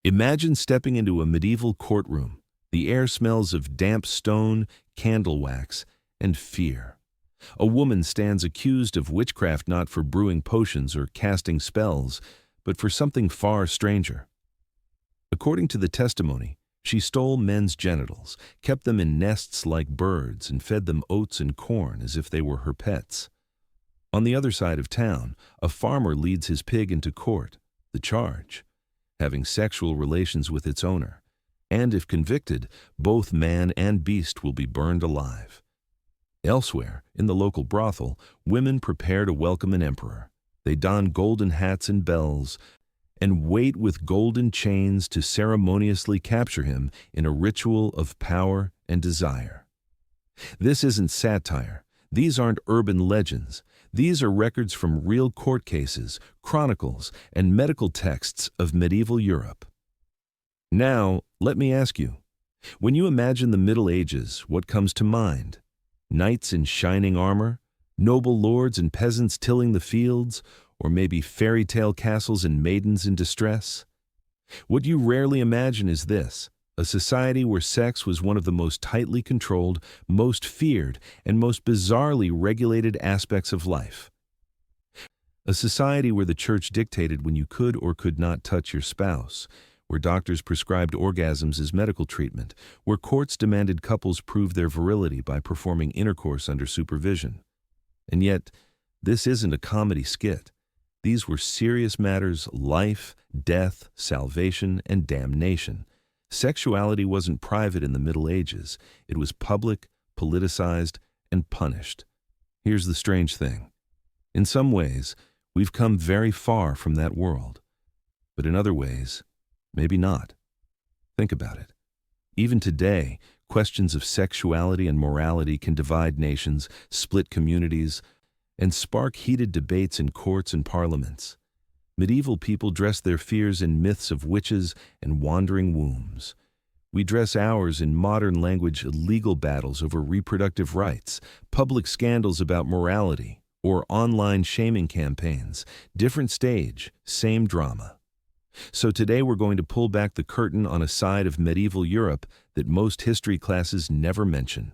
Imagine stepping into a medieval courtroom. The air smells of damp stone, candle wax, and fear. A woman stands accused of witchcraft not for brewing potions or casting spells, but for something far stranger. According to the testimony, she stole men's genitals, kept them in nests like birds, and fed them oats and corn as if they were her pets. On the other side of town, a farmer leads his pig into court. The charge: having sexual relations with its owner. And if convicted, both man and beast will be burned alive. Elsewhere, in the local brothel, women prepare to welcome an emperor. They don golden hats and bells, and wait with golden chains to ceremoniously capture him in a ritual of power and desire. This isn't satire. These aren't urban legends. These are records from real court cases, chronicles, and medical texts of medieval Europe. Now, let me ask you, when you imagine the Middle Ages, what comes to mind? Knights in shining armor? Noble lords and peasants tilling the fields? Or maybe fairy tale castles and maidens in distress? What you rarely imagine is this: a society where sex was one of the most tightly controlled, most feared, and most bizarrely regulated aspects of life. A society where the church dictated when you could or could not touch your spouse, where doctors prescribed orgasms as medical treatment, where courts demanded couples prove their virility by performing intercourse under supervision. And yet, this isn't a comedy skit. These were serious matters: life, death, salvation, and damnation. Sexuality wasn't private in the Middle Ages. It was public, politicized, and punished. Here's the strange thing. In some ways, we've come very far from that world. But in other ways, maybe not. Think about it. Even today, questions of sexuality and morality can divide nations, split communities, and spark heated debates in courts and parliaments. Medieval people dressed their fears in myths of witches and wandering wombs. We dress ours in modern language legal battles over reproductive rights, public scandals about morality, or online shaming campaigns. Different stage, same drama. So today we're going to pull back the curtain on a side of medieval Europe that most history classes never mention.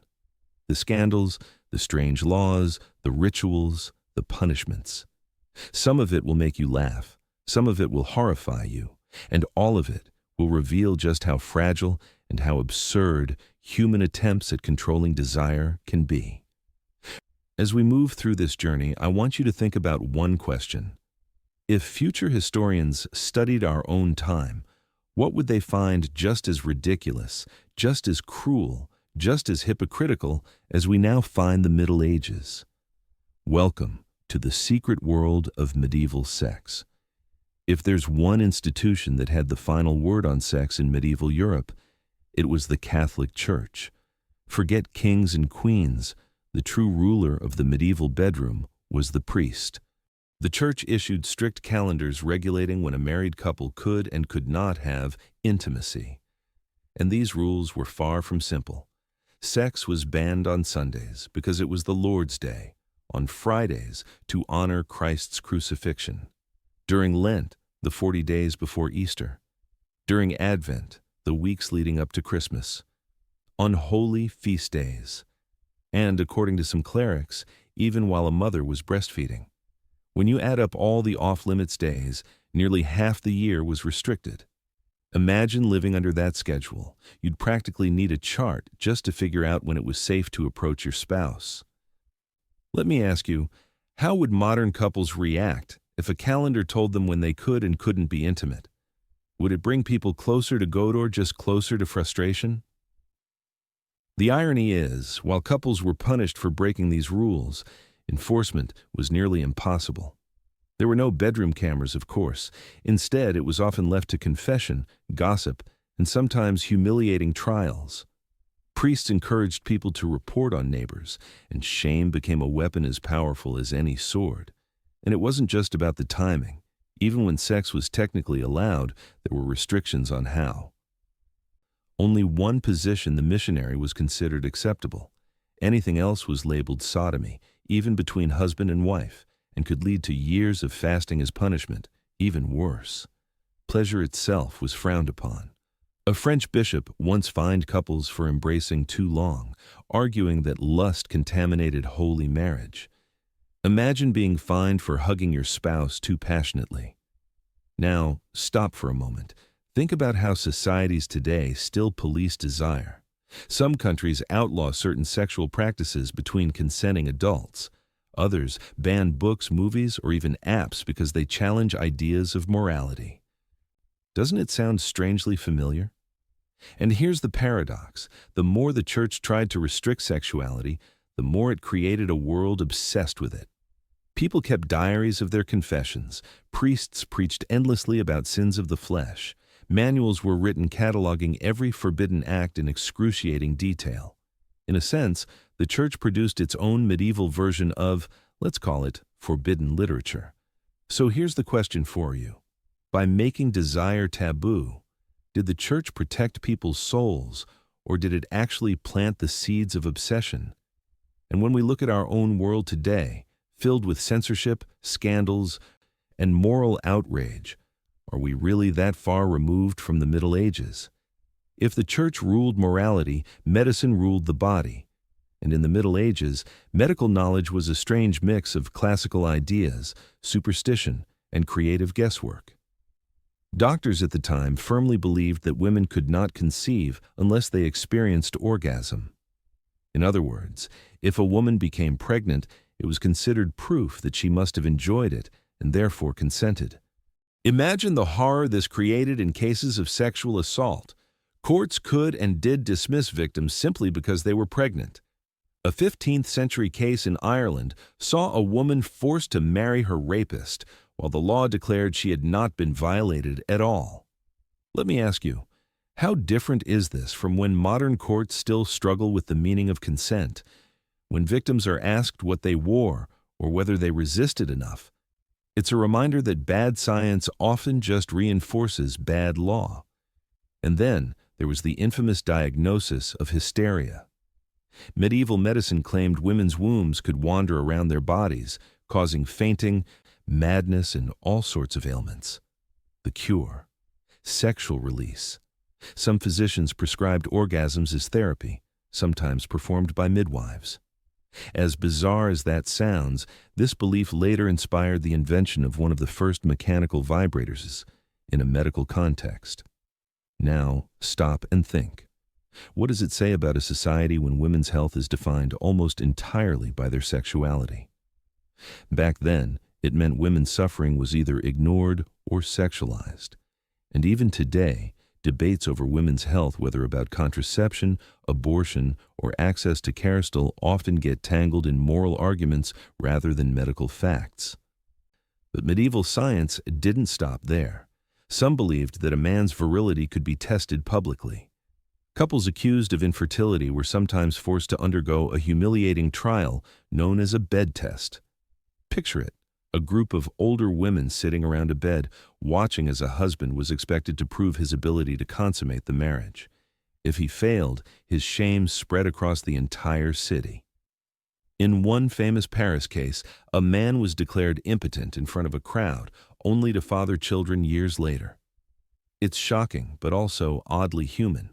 The scandals, the strange laws, the rituals, the punishments. Some of it will make you laugh, some of it will horrify you, and all of it will reveal just how fragile and how absurd human attempts at controlling desire can be. As we move through this journey, I want you to think about one question. If future historians studied our own time, what would they find just as ridiculous, just as cruel, just as hypocritical as we now find the Middle Ages? Welcome to the secret world of medieval sex. If there's one institution that had the final word on sex in medieval Europe, it was the Catholic Church. Forget kings and queens. The true ruler of the medieval bedroom was the priest. The church issued strict calendars regulating when a married couple could and could not have intimacy. And these rules were far from simple. Sex was banned on Sundays because it was the Lord's Day, on Fridays to honor Christ's crucifixion, during Lent, the 40 days before Easter, during Advent, the weeks leading up to Christmas, on holy feast days, and, according to some clerics, even while a mother was breastfeeding. When you add up all the off-limits days, nearly half the year was restricted. Imagine living under that schedule. You'd practically need a chart just to figure out when it was safe to approach your spouse. Let me ask you, how would modern couples react if a calendar told them when they could and couldn't be intimate? Would it bring people closer to God or just closer to frustration? The irony is, while couples were punished for breaking these rules, enforcement was nearly impossible. There were no bedroom cameras, of course. Instead, it was often left to confession, gossip, and sometimes humiliating trials. Priests encouraged people to report on neighbors, and shame became a weapon as powerful as any sword. And it wasn't just about the timing. Even when sex was technically allowed, there were restrictions on how. Only one position, the missionary, was considered acceptable. Anything else was labeled sodomy, even between husband and wife, and could lead to years of fasting as punishment, even worse. Pleasure itself was frowned upon. A French bishop once fined couples for embracing too long, arguing that lust contaminated holy marriage. Imagine being fined for hugging your spouse too passionately. Now, stop for a moment. Think about how societies today still police desire. Some countries outlaw certain sexual practices between consenting adults. Others ban books, movies, or even apps because they challenge ideas of morality. Doesn't it sound strangely familiar? And here's the paradox. The more the church tried to restrict sexuality, the more it created a world obsessed with it. People kept diaries of their confessions. Priests preached endlessly about sins of the flesh. Manuals were written cataloging every forbidden act in excruciating detail. In a sense, the church produced its own medieval version of, let's call it, forbidden literature. So here's the question for you. By making desire taboo, did the church protect people's souls, or did it actually plant the seeds of obsession? And when we look at our own world today, filled with censorship, scandals, and moral outrage, are we really that far removed from the Middle Ages? If the church ruled morality, medicine ruled the body. And in the Middle Ages, medical knowledge was a strange mix of classical ideas, superstition, and creative guesswork. Doctors at the time firmly believed that women could not conceive unless they experienced orgasm. In other words, if a woman became pregnant, it was considered proof that she must have enjoyed it and therefore consented. Imagine the horror this created in cases of sexual assault. Courts could and did dismiss victims simply because they were pregnant. A 15th century case in Ireland saw a woman forced to marry her rapist, while the law declared she had not been violated at all. Let me ask you, how different is this from when modern courts still struggle with the meaning of consent? When victims are asked what they wore or whether they resisted enough, it's a reminder that bad science often just reinforces bad law. And then there was the infamous diagnosis of hysteria. Medieval medicine claimed women's wombs could wander around their bodies, causing fainting, madness, and all sorts of ailments. The cure: sexual release. Some physicians prescribed orgasms as therapy, sometimes performed by midwives. As bizarre as that sounds, this belief later inspired the invention of one of the first mechanical vibrators in a medical context. Now, stop and think. What does it say about a society when women's health is defined almost entirely by their sexuality? Back then, it meant women's suffering was either ignored or sexualized. And even today, debates over women's health, whether about contraception, abortion, or access to care, still often get tangled in moral arguments rather than medical facts. But medieval science didn't stop there. Some believed that a man's virility could be tested publicly. Couples accused of infertility were sometimes forced to undergo a humiliating trial known as a bed test. Picture it. A group of older women sitting around a bed, watching as a husband was expected to prove his ability to consummate the marriage. If he failed, his shame spread across the entire city. In one famous Paris case, a man was declared impotent in front of a crowd, only to father children years later. It's shocking, but also oddly human.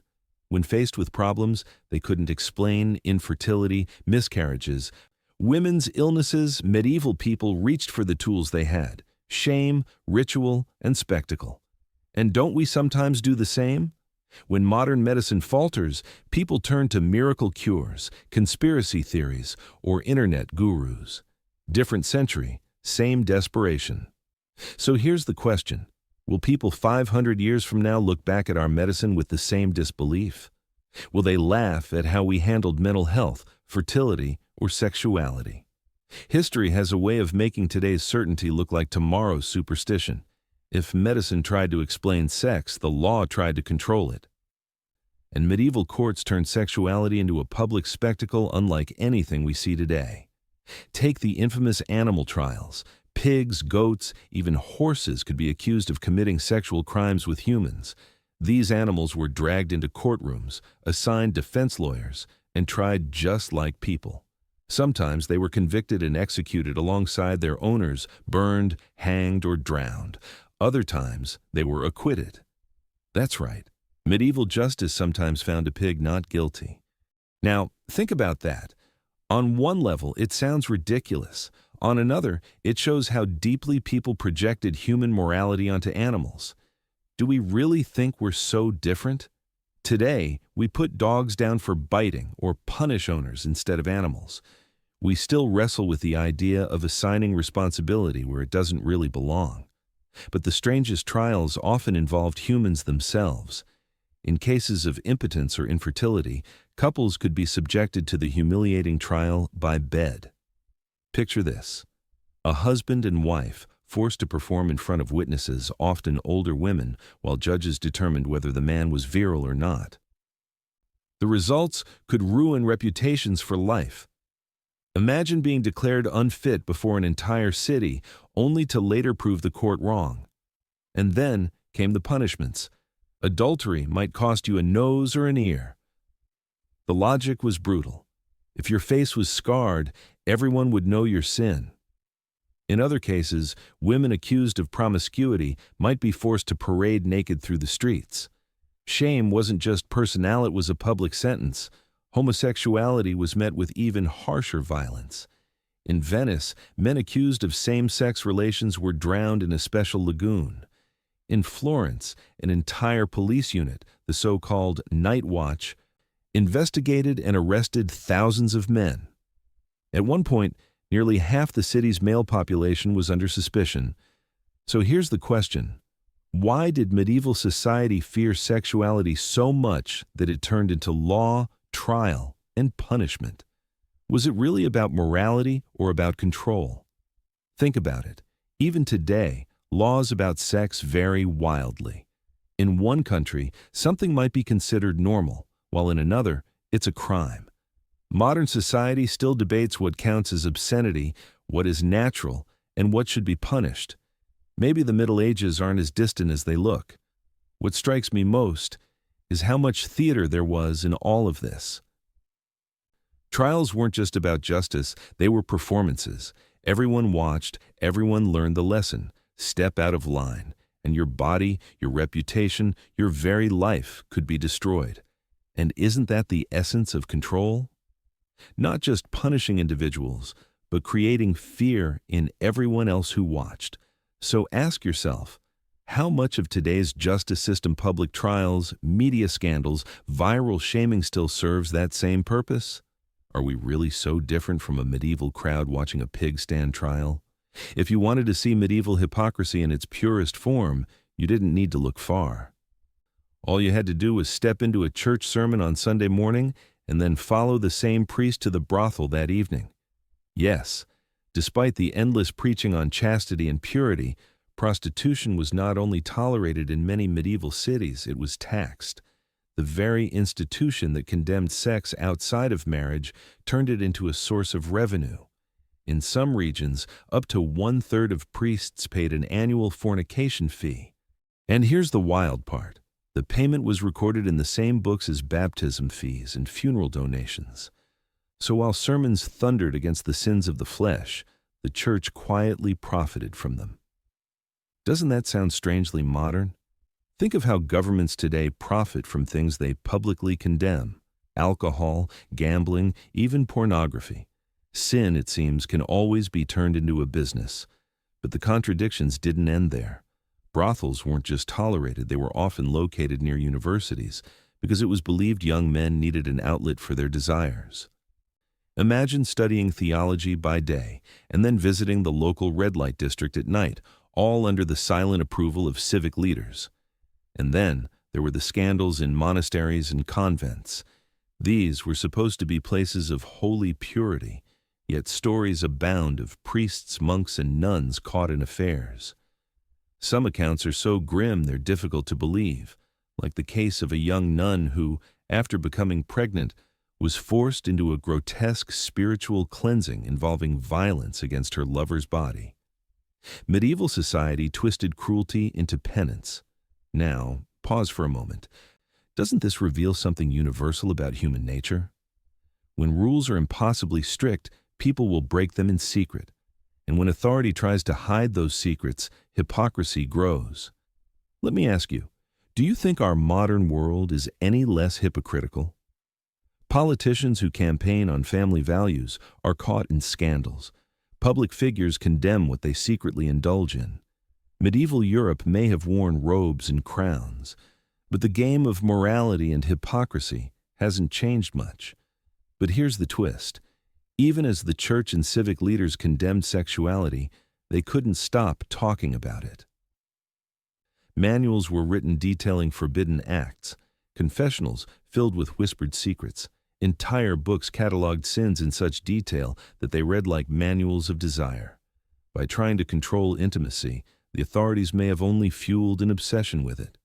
When faced with problems they couldn't explain, infertility, miscarriages, women's illnesses, medieval people reached for the tools they had: shame, ritual, and spectacle. And don't we sometimes do the same? When modern medicine falters, people turn to miracle cures, conspiracy theories, or internet gurus. Different century, same desperation. So here's the question. Will people 500 years from now look back at our medicine with the same disbelief? Will they laugh at how we handled mental health, fertility, or sexuality? History has a way of making today's certainty look like tomorrow's superstition. If medicine tried to explain sex, the law tried to control it. And medieval courts turned sexuality into a public spectacle unlike anything we see today. Take the infamous animal trials. Pigs, goats, even horses could be accused of committing sexual crimes with humans. These animals were dragged into courtrooms, assigned defense lawyers, and tried just like people. Sometimes they were convicted and executed alongside their owners, burned, hanged, or drowned. Other times, they were acquitted. That's right. Medieval justice sometimes found a pig not guilty. Now, think about that. On one level, it sounds ridiculous. On another, it shows how deeply people projected human morality onto animals. Do we really think we're so different? Today, we put dogs down for biting or punish owners instead of animals. We still wrestle with the idea of assigning responsibility where it doesn't really belong. But the strangest trials often involved humans themselves. In cases of impotence or infertility, couples could be subjected to the humiliating trial by bed. Picture this: a husband and wife forced to perform in front of witnesses, often older women, while judges determined whether the man was virile or not. The results could ruin reputations for life. Imagine being declared unfit before an entire city, only to later prove the court wrong. And then came the punishments. Adultery might cost you a nose or an ear. The logic was brutal. If your face was scarred, everyone would know your sin. In other cases, women accused of promiscuity might be forced to parade naked through the streets. Shame wasn't just personal, it was a public sentence. Homosexuality was met with even harsher violence. In Venice, men accused of same-sex relations were drowned in a special lagoon. In Florence, an entire police unit, the so-called Night Watch, investigated and arrested thousands of men. At one point, nearly half the city's male population was under suspicion. So here's the question: why did medieval society fear sexuality so much that it turned into law, trial, and punishment? Was it really about morality or about control? Think about it. Even today, laws about sex vary wildly. In one country, something might be considered normal, while in another, it's a crime. Modern society still debates what counts as obscenity, what is natural, and what should be punished. Maybe the Middle Ages aren't as distant as they look. What strikes me most is how much theater there was in all of this. Trials weren't just about justice, they were performances. Everyone watched, everyone learned the lesson. Step out of line, and your body, your reputation, your very life could be destroyed. And isn't that the essence of control? Not just punishing individuals, but creating fear in everyone else who watched. So ask yourself, how much of today's justice system, public trials, media scandals, viral shaming still serves that same purpose? Are we really so different from a medieval crowd watching a pig stand trial? If you wanted to see medieval hypocrisy in its purest form, you didn't need to look far. All you had to do was step into a church sermon on Sunday morning and then follow the same priest to the brothel that evening. Yes, despite the endless preaching on chastity and purity, prostitution was not only tolerated in many medieval cities, it was taxed. The very institution that condemned sex outside of marriage turned it into a source of revenue. In some regions, up to 1/3 of priests paid an annual fornication fee. And here's the wild part. The payment was recorded in the same books as baptism fees and funeral donations. So while sermons thundered against the sins of the flesh, the church quietly profited from them. Doesn't that sound strangely modern? Think of how governments today profit from things they publicly condemn: alcohol, gambling, even pornography. Sin, it seems, can always be turned into a business. But the contradictions didn't end there. Brothels weren't just tolerated, they were often located near universities because it was believed young men needed an outlet for their desires. Imagine studying theology by day and then visiting the local red light district at night, all under the silent approval of civic leaders. And then there were the scandals in monasteries and convents. These were supposed to be places of holy purity, yet stories abound of priests, monks, and nuns caught in affairs. Some accounts are so grim they're difficult to believe, like the case of a young nun who, after becoming pregnant, was forced into a grotesque spiritual cleansing involving violence against her lover's body. Medieval society twisted cruelty into penance. Now, pause for a moment. Doesn't this reveal something universal about human nature? When rules are impossibly strict, people will break them in secret. And when authority tries to hide those secrets, hypocrisy grows. Let me ask you, do you think our modern world is any less hypocritical? Politicians who campaign on family values are caught in scandals. Public figures condemn what they secretly indulge in. Medieval Europe may have worn robes and crowns, but the game of morality and hypocrisy hasn't changed much. But here's the twist. Even as the church and civic leaders condemned sexuality, they couldn't stop talking about it. Manuals were written detailing forbidden acts, confessionals filled with whispered secrets, entire books cataloged sins in such detail that they read like manuals of desire. By trying to control intimacy, the authorities may have only fueled an obsession with it.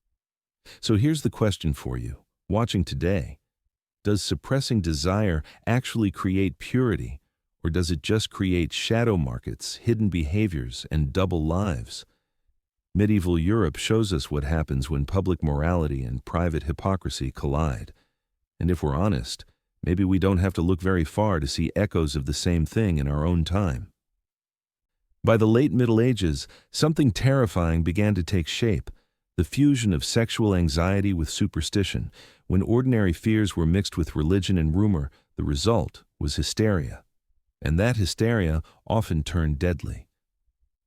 So here's the question for you, watching today. Does suppressing desire actually create purity, or does it just create shadow markets, hidden behaviors, and double lives? Medieval Europe shows us what happens when public morality and private hypocrisy collide. And if we're honest, maybe we don't have to look very far to see echoes of the same thing in our own time. By the late Middle Ages, something terrifying began to take shape, the fusion of sexual anxiety with superstition. When ordinary fears were mixed with religion and rumor, the result was hysteria. And that hysteria often turned deadly.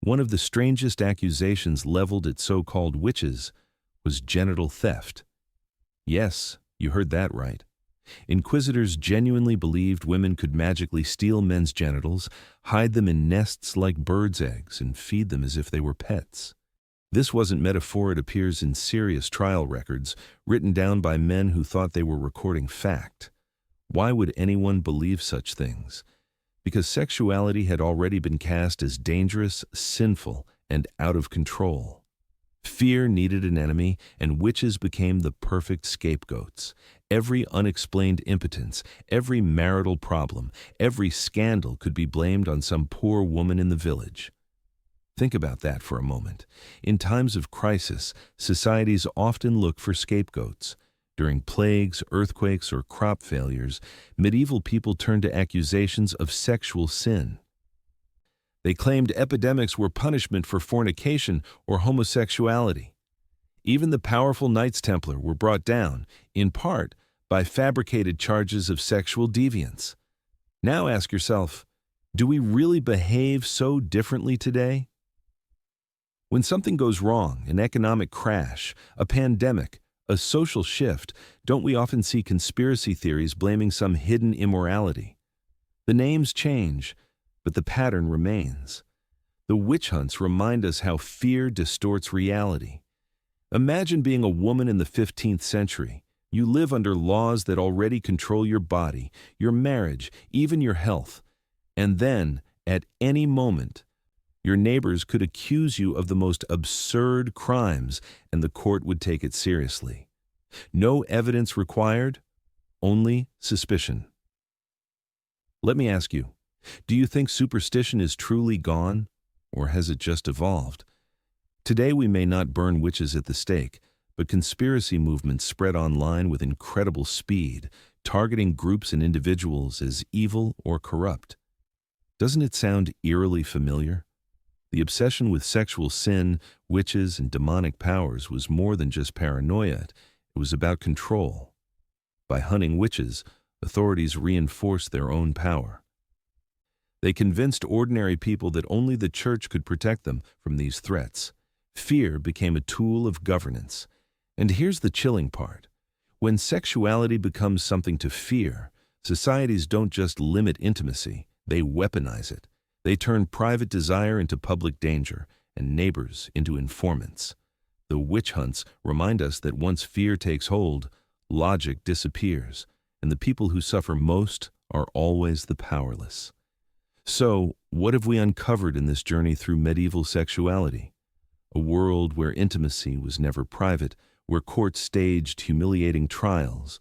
One of the strangest accusations leveled at so-called witches was genital theft. Yes, you heard that right. Inquisitors genuinely believed women could magically steal men's genitals, hide them in nests like birds' eggs, and feed them as if they were pets. This wasn't metaphor, it appears in serious trial records, written down by men who thought they were recording fact. Why would anyone believe such things? Because sexuality had already been cast as dangerous, sinful, and out of control. Fear needed an enemy, and witches became the perfect scapegoats. Every unexplained impotence, every marital problem, every scandal could be blamed on some poor woman in the village. Think about that for a moment. In times of crisis, societies often look for scapegoats. During plagues, earthquakes, or crop failures, medieval people turned to accusations of sexual sin. They claimed epidemics were punishment for fornication or homosexuality. Even the powerful Knights Templar were brought down, in part, by fabricated charges of sexual deviance. Now ask yourself, do we really behave so differently today? When something goes wrong, an economic crash, a pandemic, a social shift, don't we often see conspiracy theories blaming some hidden immorality? The names change, but the pattern remains. The witch hunts remind us how fear distorts reality. Imagine being a woman in the 15th century. You live under laws that already control your body, your marriage, even your health. And then, at any moment, your neighbors could accuse you of the most absurd crimes, and the court would take it seriously. No evidence required, only suspicion. Let me ask you, do you think superstition is truly gone, or has it just evolved? Today we may not burn witches at the stake, but conspiracy movements spread online with incredible speed, targeting groups and individuals as evil or corrupt. Doesn't it sound eerily familiar? The obsession with sexual sin, witches, and demonic powers was more than just paranoia. It was about control. By hunting witches, authorities reinforced their own power. They convinced ordinary people that only the church could protect them from these threats. Fear became a tool of governance. And here's the chilling part. When sexuality becomes something to fear, societies don't just limit intimacy, they weaponize it. They turn private desire into public danger, and neighbors into informants. The witch hunts remind us that once fear takes hold, logic disappears, and the people who suffer most are always the powerless. So, what have we uncovered in this journey through medieval sexuality? A world where intimacy was never private, where courts staged humiliating trials,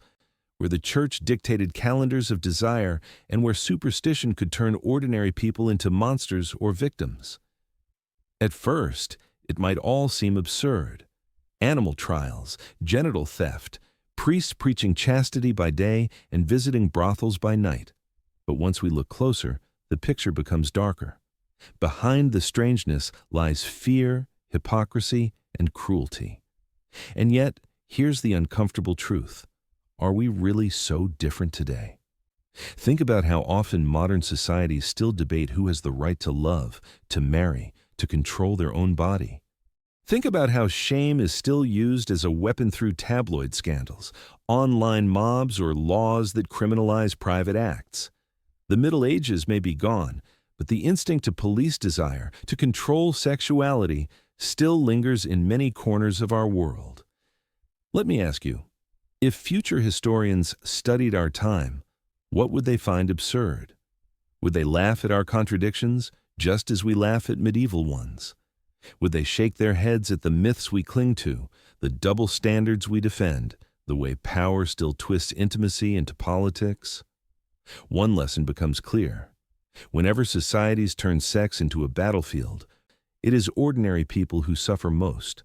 where the church dictated calendars of desire, and where superstition could turn ordinary people into monsters or victims. At first, it might all seem absurd. Animal trials, genital theft, priests preaching chastity by day and visiting brothels by night. But once we look closer, the picture becomes darker. Behind the strangeness lies fear, hypocrisy, and cruelty. And yet, here's the uncomfortable truth. Are we really so different today? Think about how often modern societies still debate who has the right to love, to marry, to control their own body. Think about how shame is still used as a weapon through tabloid scandals, online mobs, or laws that criminalize private acts. The Middle Ages may be gone, but the instinct to police desire, to control sexuality, still lingers in many corners of our world. Let me ask you, if future historians studied our time, what would they find absurd? Would they laugh at our contradictions, just as we laugh at medieval ones? Would they shake their heads at the myths we cling to, the double standards we defend, the way power still twists intimacy into politics? One lesson becomes clear. Whenever societies turn sex into a battlefield, it is ordinary people who suffer most.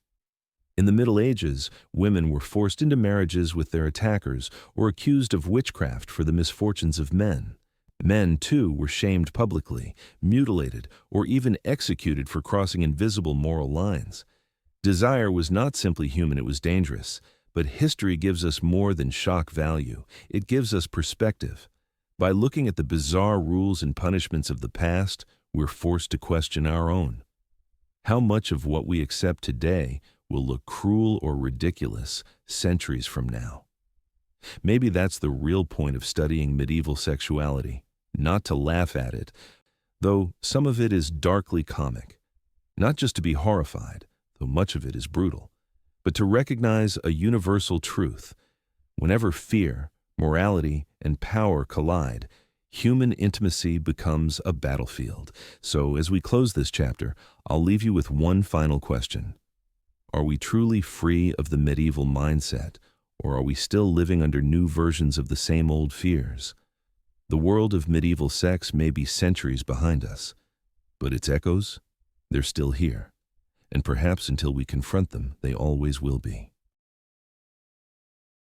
In the Middle Ages, women were forced into marriages with their attackers or accused of witchcraft for the misfortunes of men. Men, too, were shamed publicly, mutilated, or even executed for crossing invisible moral lines. Desire was not simply human, it was dangerous. But history gives us more than shock value. It gives us perspective. By looking at the bizarre rules and punishments of the past, we're forced to question our own. How much of what we accept today will look cruel or ridiculous centuries from now? Maybe that's the real point of studying medieval sexuality, not to laugh at it, though some of it is darkly comic. Not just to be horrified, though much of it is brutal, but to recognize a universal truth. Whenever fear, morality, and power collide, human intimacy becomes a battlefield. So as we close this chapter, I'll leave you with one final question. Are we truly free of the medieval mindset, or are we still living under new versions of the same old fears? The world of medieval sex may be centuries behind us, but its echoes, they're still here. And perhaps until we confront them, they always will be.